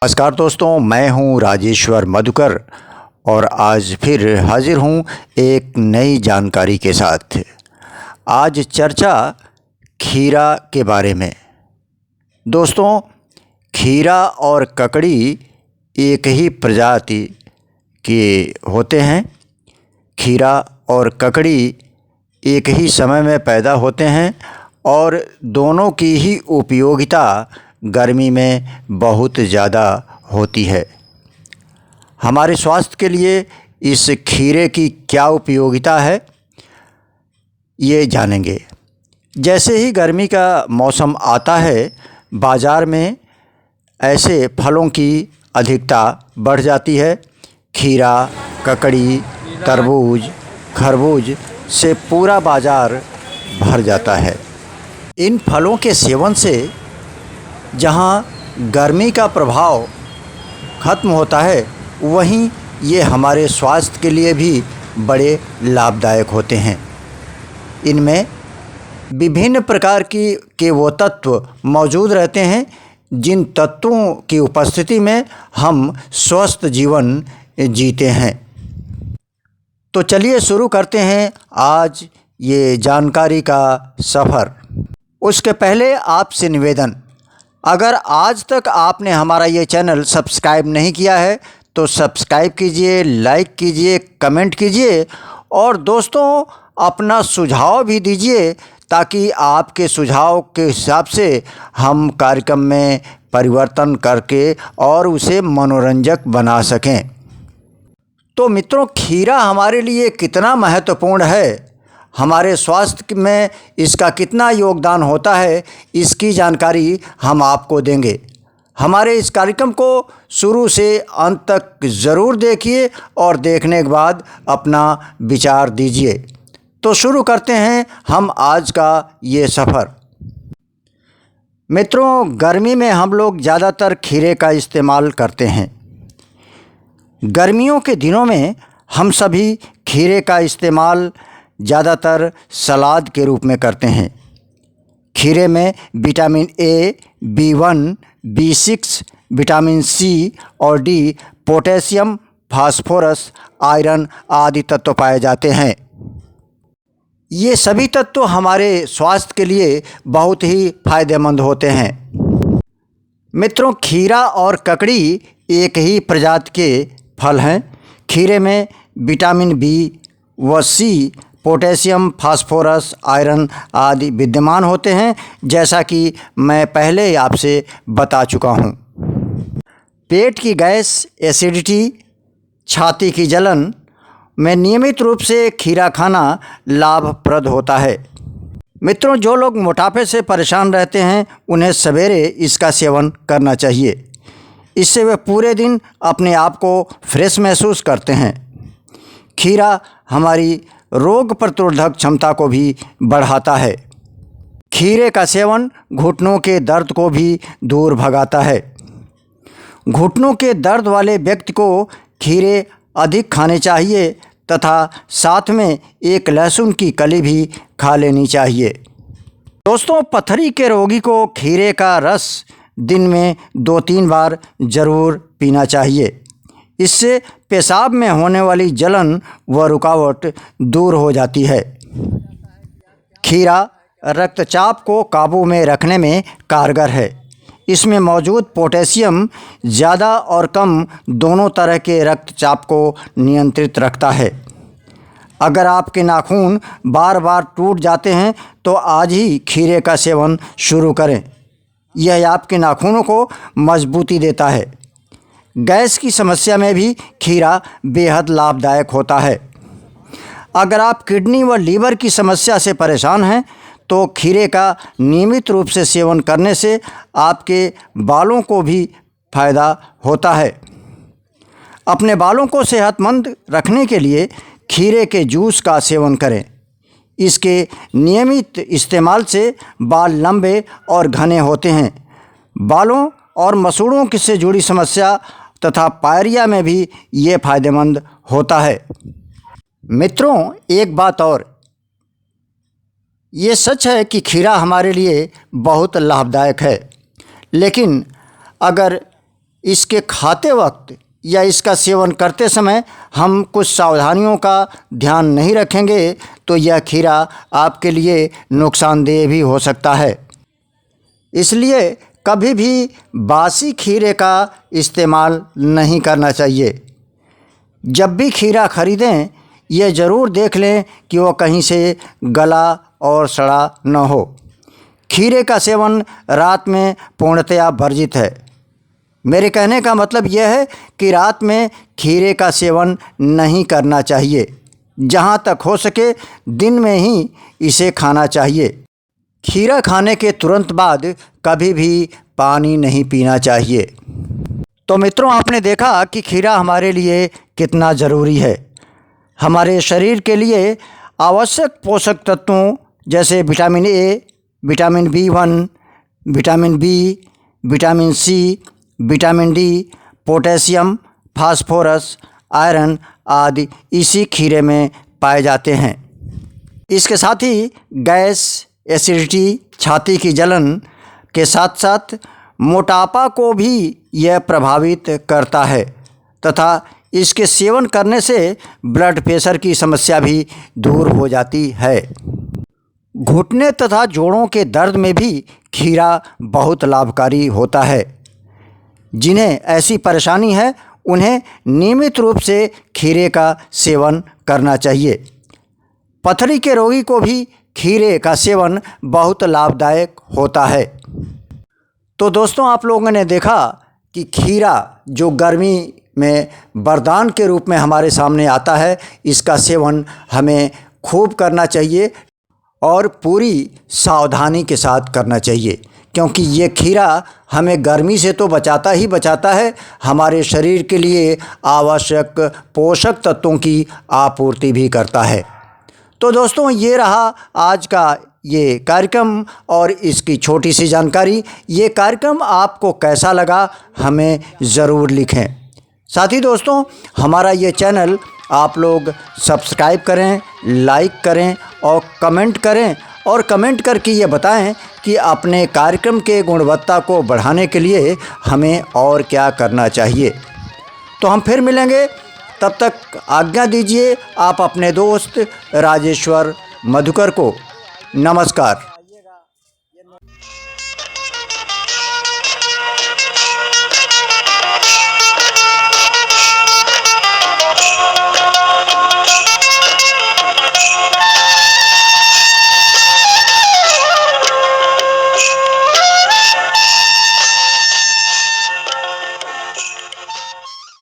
नमस्कार दोस्तों, मैं हूं राजेश्वर मधुकर और आज फिर हाजिर हूं एक नई जानकारी के साथ। आज चर्चा खीरा के बारे में। दोस्तों, खीरा और ककड़ी एक ही प्रजाति के होते हैं। खीरा और ककड़ी एक ही समय में पैदा होते हैं और दोनों की ही उपयोगिता गर्मी में बहुत ज़्यादा होती है। हमारे स्वास्थ्य के लिए इस खीरे की क्या उपयोगिता है, ये जानेंगे। जैसे ही गर्मी का मौसम आता है, बाज़ार में ऐसे फलों की अधिकता बढ़ जाती है। खीरा, ककड़ी, तरबूज, खरबूज से पूरा बाज़ार भर जाता है। इन फलों के सेवन से जहाँ गर्मी का प्रभाव खत्म होता है, वहीं ये हमारे स्वास्थ्य के लिए भी बड़े लाभदायक होते हैं। इनमें विभिन्न प्रकार के वो तत्व मौजूद रहते हैं जिन तत्वों की उपस्थिति में हम स्वस्थ जीवन जीते हैं। तो चलिए शुरू करते हैं आज ये जानकारी का सफ़र। उसके पहले आपसे निवेदन, अगर आज तक आपने हमारा ये चैनल सब्सक्राइब नहीं किया है तो सब्सक्राइब कीजिए, लाइक कीजिए, कमेंट कीजिए और दोस्तों अपना सुझाव भी दीजिए ताकि आपके सुझाव के हिसाब से हम कार्यक्रम में परिवर्तन करके और उसे मनोरंजक बना सकें। तो मित्रों, खीरा हमारे लिए कितना महत्वपूर्ण है, हमारे स्वास्थ्य में इसका कितना योगदान होता है, इसकी जानकारी हम आपको देंगे। हमारे इस कार्यक्रम को शुरू से अंत तक ज़रूर देखिए और देखने के बाद अपना विचार दीजिए। तो शुरू करते हैं हम आज का ये सफ़र। मित्रों, गर्मी में हम लोग ज़्यादातर खीरे का इस्तेमाल करते हैं। गर्मियों के दिनों में हम सभी खीरे का इस्तेमाल ज़्यादातर सलाद के रूप में करते हैं। खीरे में vitamin A, B1, B6, vitamin C और डी, पोटेशियम, फास्फोरस, आयरन आदि तत्व पाए जाते हैं। ये सभी तत्व हमारे स्वास्थ्य के लिए बहुत ही फायदेमंद होते हैं। मित्रों, खीरा और ककड़ी एक ही प्रजाति के फल हैं। खीरे में विटामिन बी व सी, पोटेशियम, फास्फोरस, आयरन आदि विद्यमान होते हैं, जैसा कि मैं पहले आपसे बता चुका हूँ। पेट की गैस, एसिडिटी, छाती की जलन में नियमित रूप से खीरा खाना लाभप्रद होता है। मित्रों, जो लोग मोटापे से परेशान रहते हैं उन्हें सवेरे इसका सेवन करना चाहिए। इससे वे पूरे दिन अपने आप को फ्रेश महसूस करते हैं। खीरा हमारी रोग प्रतिरोधक क्षमता को भी बढ़ाता है। खीरे का सेवन घुटनों के दर्द को भी दूर भगाता है। घुटनों के दर्द वाले व्यक्ति को खीरे अधिक खाने चाहिए तथा साथ में एक लहसुन की कली भी खा लेनी चाहिए। दोस्तों, पथरी के रोगी को खीरे का रस दिन में 2-3 बार ज़रूर पीना चाहिए। इससे पेशाब में होने वाली जलन व रुकावट दूर हो जाती है। खीरा रक्तचाप को काबू में रखने में कारगर है। इसमें मौजूद पोटेशियम ज़्यादा और कम दोनों तरह के रक्तचाप को नियंत्रित रखता है। अगर आपके नाखून बार बार टूट जाते हैं तो आज ही खीरे का सेवन शुरू करें। यह आपके नाखूनों को मजबूती देता है। गैस की समस्या में भी खीरा बेहद लाभदायक होता है। अगर आप किडनी व लीवर की समस्या से परेशान हैं तो खीरे का नियमित रूप से सेवन करने से आपके बालों को भी फायदा होता है। अपने बालों को सेहतमंद रखने के लिए खीरे के जूस का सेवन करें। इसके नियमित इस्तेमाल से बाल लंबे और घने होते हैं। बालों और मसूड़ों से जुड़ी समस्या तथा पायरिया में भी ये फायदेमंद होता है। मित्रों, एक बात और, ये सच है कि खीरा हमारे लिए बहुत लाभदायक है, लेकिन अगर इसके खाते वक्त या इसका सेवन करते समय हम कुछ सावधानियों का ध्यान नहीं रखेंगे तो यह खीरा आपके लिए नुकसानदेह भी हो सकता है। इसलिए कभी भी बासी खीरे का इस्तेमाल नहीं करना चाहिए। जब भी खीरा खरीदें यह ज़रूर देख लें कि वह कहीं से गला और सड़ा न हो। खीरे का सेवन रात में पूर्णतया वर्जित है। मेरे कहने का मतलब यह है कि रात में खीरे का सेवन नहीं करना चाहिए। जहाँ तक हो सके दिन में ही इसे खाना चाहिए। खीरा खाने के तुरंत बाद कभी भी पानी नहीं पीना चाहिए। तो मित्रों, आपने देखा कि खीरा हमारे लिए कितना ज़रूरी है। हमारे शरीर के लिए आवश्यक पोषक तत्वों जैसे vitamin A, vitamin B1, vitamin B, vitamin C, vitamin D, potassium, phosphorus, iron आदि इसी खीरे में पाए जाते हैं। इसके साथ ही गैस, एसिडिटी, छाती की जलन के साथ साथ मोटापा को भी यह प्रभावित करता है तथा इसके सेवन करने से ब्लड प्रेशर की समस्या भी दूर हो जाती है। घुटने तथा जोड़ों के दर्द में भी खीरा बहुत लाभकारी होता है। जिन्हें ऐसी परेशानी है उन्हें नियमित रूप से खीरे का सेवन करना चाहिए। पथरी के रोगी को भी खीरे का सेवन बहुत लाभदायक होता है। तो दोस्तों, आप लोगों ने देखा कि खीरा जो गर्मी में वरदान के रूप में हमारे सामने आता है, इसका सेवन हमें खूब करना चाहिए और पूरी सावधानी के साथ करना चाहिए, क्योंकि ये खीरा हमें गर्मी से तो बचाता ही बचाता है, हमारे शरीर के लिए आवश्यक पोषक तत्वों की आपूर्ति भी करता है। तो दोस्तों, ये रहा आज का ये कार्यक्रम और इसकी छोटी सी जानकारी। ये कार्यक्रम आपको कैसा लगा हमें ज़रूर लिखें। साथ ही दोस्तों, हमारा ये चैनल आप लोग सब्सक्राइब करें, लाइक करें और कमेंट करें और कमेंट करके ये बताएं कि अपने कार्यक्रम के गुणवत्ता को बढ़ाने के लिए हमें और क्या करना चाहिए। तो हम फिर मिलेंगे, तब तक आज्ञा दीजिए आप अपने दोस्त राजेश्वर मधुकर को। नमस्कार।